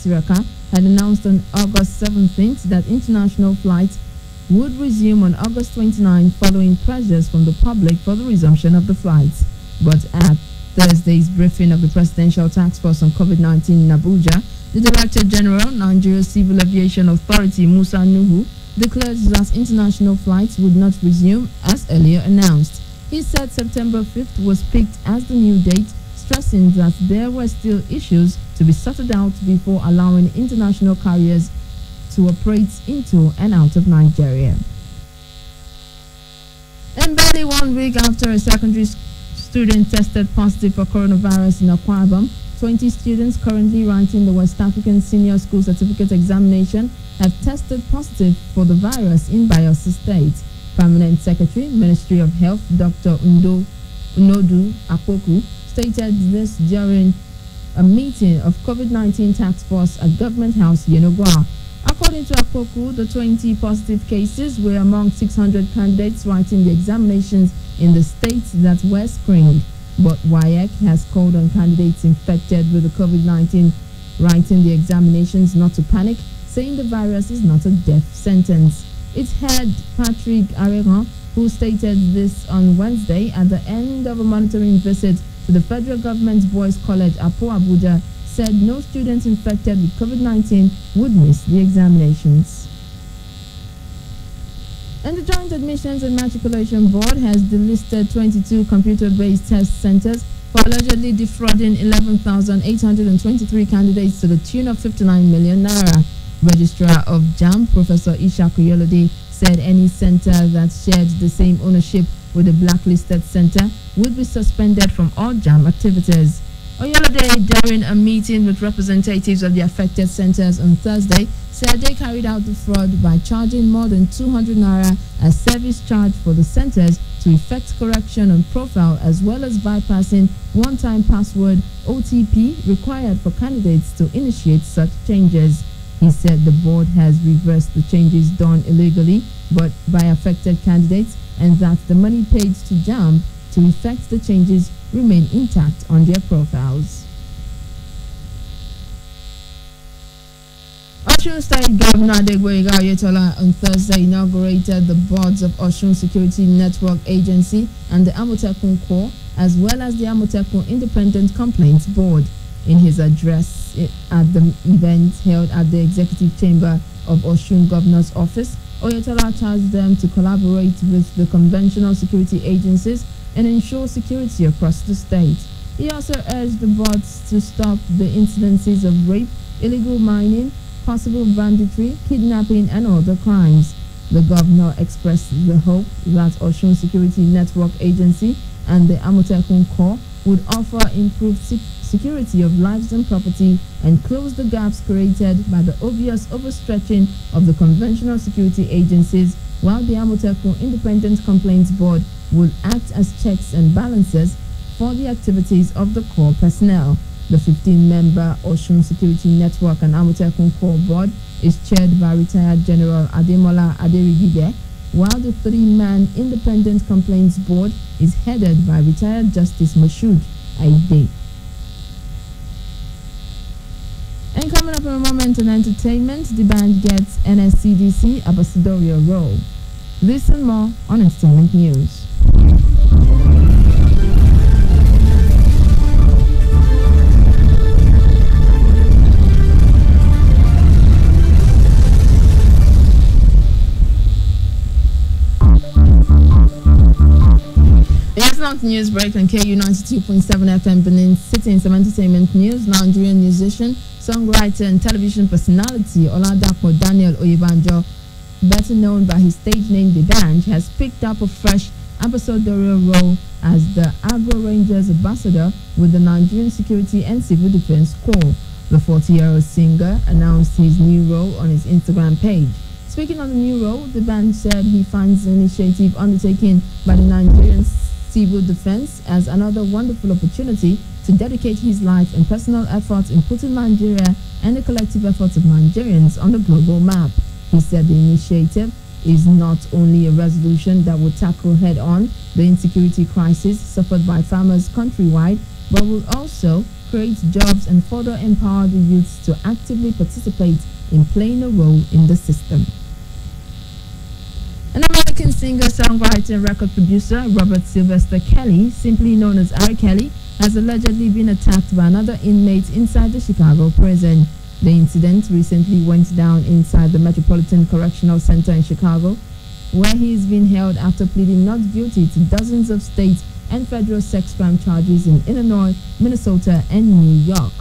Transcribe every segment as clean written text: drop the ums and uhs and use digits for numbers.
Siraka had announced on August 17th that international flights would resume on August 29 following pressures from the public for the resumption of the flights. But at Thursday's briefing of the Presidential Task Force on COVID-19 in Abuja, the Director General, Nigeria Civil Aviation Authority, Musa Nuhu, declared that international flights would not resume as earlier announced. He said September 5th was picked as the new date, stressing that there were still issues to be sorted out before allowing international carriers to operate into and out of Nigeria. And barely 1 week after a secondary student tested positive for coronavirus in Akwa Ibom, 20 students currently writing the West African Senior School Certificate Examination have tested positive for the virus in Bayelsa State. Permanent Secretary, Ministry of Health, Dr. Unodu Akpoku, stated this during a meeting of COVID-19 Task Force at Government House, Yenogwa. According to Akpoku, the 20 positive cases were among 600 candidates writing the examinations in the states that were screened. But WAEC has called on candidates infected with the COVID-19 writing the examinations not to panic, saying the virus is not a death sentence. Its head, Patrick Aregan, who stated this on Wednesday at the end of a monitoring visit to the federal government's boys' college, Apo Abuja, said no students infected with COVID-19 would miss the examinations. And the Joint Admissions and Matriculation Board has delisted 22 computer-based test centers for allegedly defrauding 11,823 candidates to the tune of 59 million naira. Registrar of JAMB, Professor Ishaku Yolode, said any center that shared the same ownership with the blacklisted center would be suspended from all JAMB activities. Oyolode, during a meeting with representatives of the affected centers on Thursday, said they carried out the fraud by charging more than 200 naira as service charge for the centers to effect correction on profile, as well as bypassing one-time password OTP required for candidates to initiate such changes. He said the board has reversed the changes done illegally but by affected candidates, and that the money paid to JAMB to effect the changes remain intact on their profiles. Osun State Governor Adegboyega Oyetola on Thursday inaugurated the boards of Osun Security Network Agency and the Amotekun Corps, as well as the Amotekun Independent Complaints Board. In his address at the event held at the Executive Chamber of Osun Governor's Office, Oyetola charged them to collaborate with the conventional security agencies and ensure security across the state. He also urged the boards to stop the incidences of rape, illegal mining, possible banditry, kidnapping, and other crimes. The governor expressed the hope that Osun Security Network Agency and the Amotekun Corps would offer improved security of lives and property and close the gaps created by the obvious overstretching of the conventional security agencies, while the Amotekun Independent Complaints Board will act as checks and balances for the activities of the Corps personnel. The 15-member Osun Security Network and Amotekun Corps Board is chaired by retired General Ademola Aderigide, while the 3-man Independent Complaints Board is headed by retired Justice Moshood Aide. And coming up in a moment in entertainment, the band gets NSCDC ambassadorial role. Listen more on Entertainment News. It's not news break on KU 92.7 FM Benin City. In some entertainment news, Nigerian musician, songwriter, and television personality Oladapo Daniel Oyebanjo, better known by his stage name D'banj, has picked up a fresh ambassadorial role as the Agro Rangers ambassador with the Nigerian Security and Civil Defense Corps. The 40-year-old singer announced his new role on his Instagram page. Speaking on the new role, D'banj said he finds the initiative undertaken by the Nigerian Civil Defense as another wonderful opportunity to dedicate his life and personal efforts in putting Nigeria and the collective efforts of Nigerians on the global map. He said the initiative is not only a resolution that will tackle head-on the insecurity crisis suffered by farmers countrywide, but will also create jobs, and further empower the youths to actively participate in playing a role in the system. An American singer, songwriter, and record producer, Robert Sylvester Kelly, simply known as R. Kelly, has allegedly been attacked by another inmate inside the Chicago prison. The incident recently went down inside the Metropolitan Correctional Center in Chicago, where he is being held after pleading not guilty to dozens of state and federal sex crime charges in Illinois, Minnesota, and New York.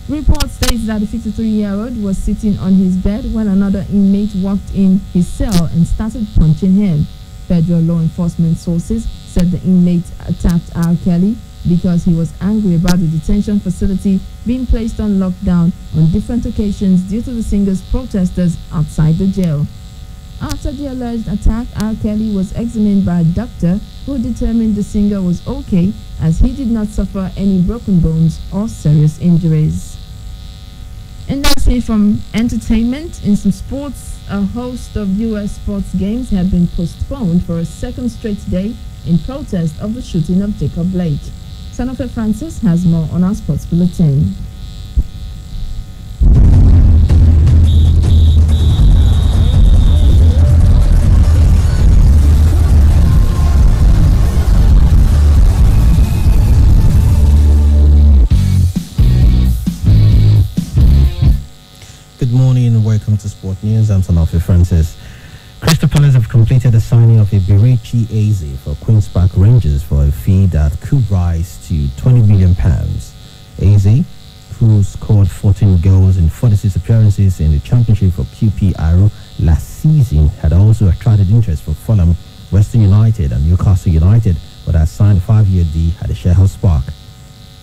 Report states that the 53-year-old was sitting on his bed when another inmate walked in his cell and started punching him. Federal law enforcement sources said the inmate attacked R. Kelly because he was angry about the detention facility being placed on lockdown on different occasions due to the singer's protesters outside the jail. After the alleged attack, R. Kelly was examined by a doctor who determined the singer was okay as he did not suffer any broken bones or serious injuries. And that's it from entertainment. In some sports, a host of U.S. sports games have been postponed for a second straight day in protest of the shooting of Jacob Blake. Sanofe Francis has more on our sports bulletin. Good morning and welcome to Sport News. I'm Sanofe Francis. Crystal Palace have completed the signing of Eberechi Eze for Queen's Park Rangers for a fee that could rise to £20 million. Eze, who scored 14 goals in 46 appearances in the Championship for QPR last season, had also attracted interest from Fulham, Western United and Newcastle United, but has signed a 5-year deal at the Sheffield Park.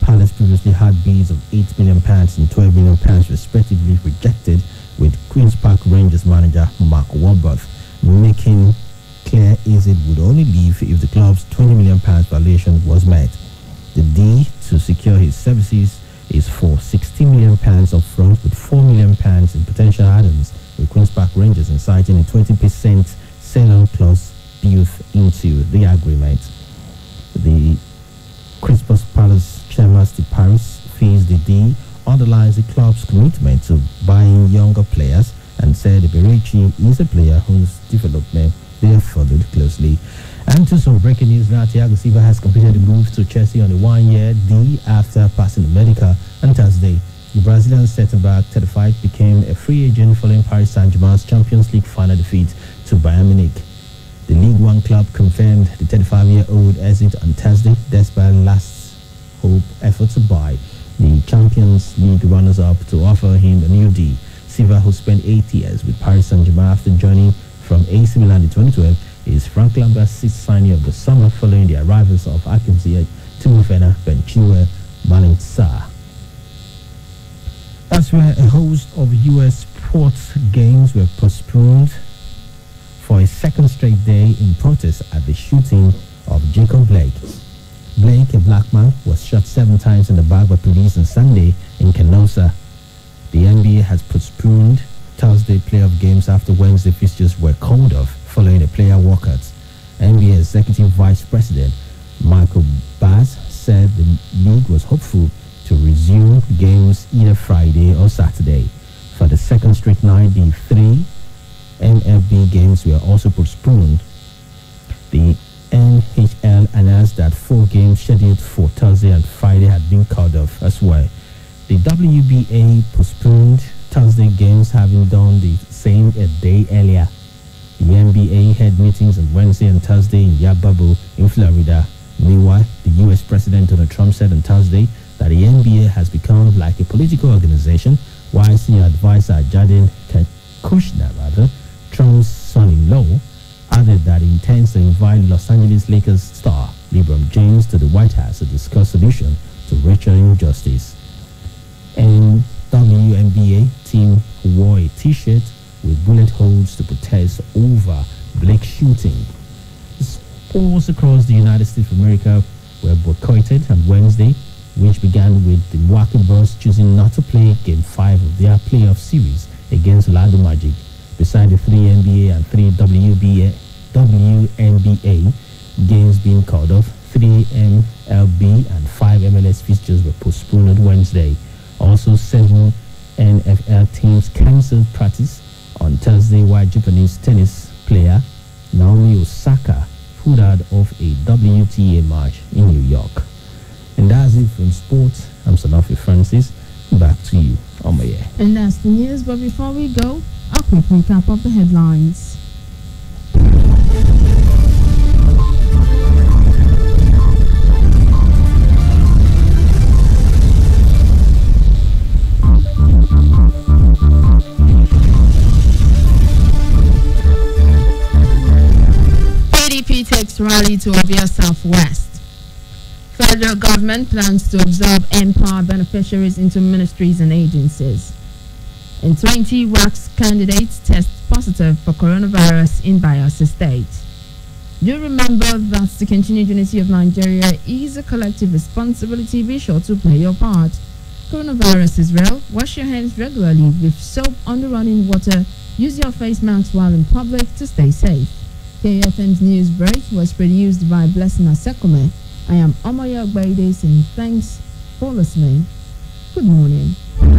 Palace previously had bids of £8 million and £12 million respectively rejected, with Queen's Park Rangers manager Mark Warburth making clear Eze would only leave if the club's £20 million valuation was met. The deal to secure his services is for £16 million up front with £4 million in potential add-ons, with Queen's Park Rangers inciting a 20% sell-on clause built into the agreement. The Crystal Palace chairman Steve Paris feels the deal underlines the club's commitment to buying younger players and said Eberechi is a player whose development they have followed closely. And to some breaking news now, Thiago Silva has completed the move to Chelsea on a 1-year deal after passing the medical on Thursday. The Brazilian centre-back 35 became a free agent following Paris Saint-Germain's Champions League final defeat to Bayern Munich. The League One club confirmed the 35-year-old exit on Thursday despite last hope effort to buy the Champions League runners-up to offer him a new deal. Silva, who spent 8 years with Paris Saint-Germain after joining from AC Milan in 2012, is Frank Lambert's 6th signing of the summer following the arrivals of Hakim Ziyech, Timo Werner, Ben Chilwell, Malang Sarr. That's where a host of U.S. sports games were postponed for a second straight day in protest at the shooting of Jacob Blake. Blake, a black man, was shot 7 times in the back by police on Sunday in Kenosha. The NBA has postponed Thursday playoff games after Wednesday fixtures were called off following a player walkout. NBA Executive Vice President Michael Bass said the league was hopeful to resume games either Friday or Saturday. For the second straight night, the 3 MLB games were also postponed. The NHL announced that 4 games scheduled for Thursday and Friday had been called off as well. The WBA postponed Thursday games, having done the same a day earlier. The NBA had meetings on Wednesday and Thursday in their bubble in Florida. Meanwhile, the U.S. President Donald Trump said on Thursday that the NBA has become like a political organization, while senior advisor Jared Kushner, Trump's son-in-law, added that he intends to invite Los Angeles Lakers star LeBron James to the White House to discuss solution to racial injustice. And WNBA team wore a t-shirt with bullet holes to protest over Blake shooting. Sports across the United States of America were boycotted on Wednesday, which began with the Milwaukee Bucks choosing not to play Game 5 of their playoff series against Orlando Magic. Beside the 3 NBA and 3 WNBA games being called off, 3 MLB and 5 MLS fixtures matches were postponed on Wednesday. Also, 7 NFL teams cancelled practice on Thursday, while Japanese tennis player Naomi Osaka pulled out of a WTA match in New York. And that's it from sports. I'm Sanofi Francis. Back to you, Omoye. And that's the news, but before we go, a quick recap of the headlines. PDP takes rally to Ovia Southwest. Federal government plans to absorb Empower beneficiaries into ministries and agencies. And 20 wax candidates test positive for coronavirus in Bayelsa State. Do remember that the continued unity of Nigeria is a collective responsibility. Be sure to play your part. Coronavirus is real. Wash your hands regularly with soap on the running water. Use your face masks while in public to stay safe. KFM's news break was produced by Blessing Asekome. I am Omoye Ogbaide saying thanks for listening. Good morning.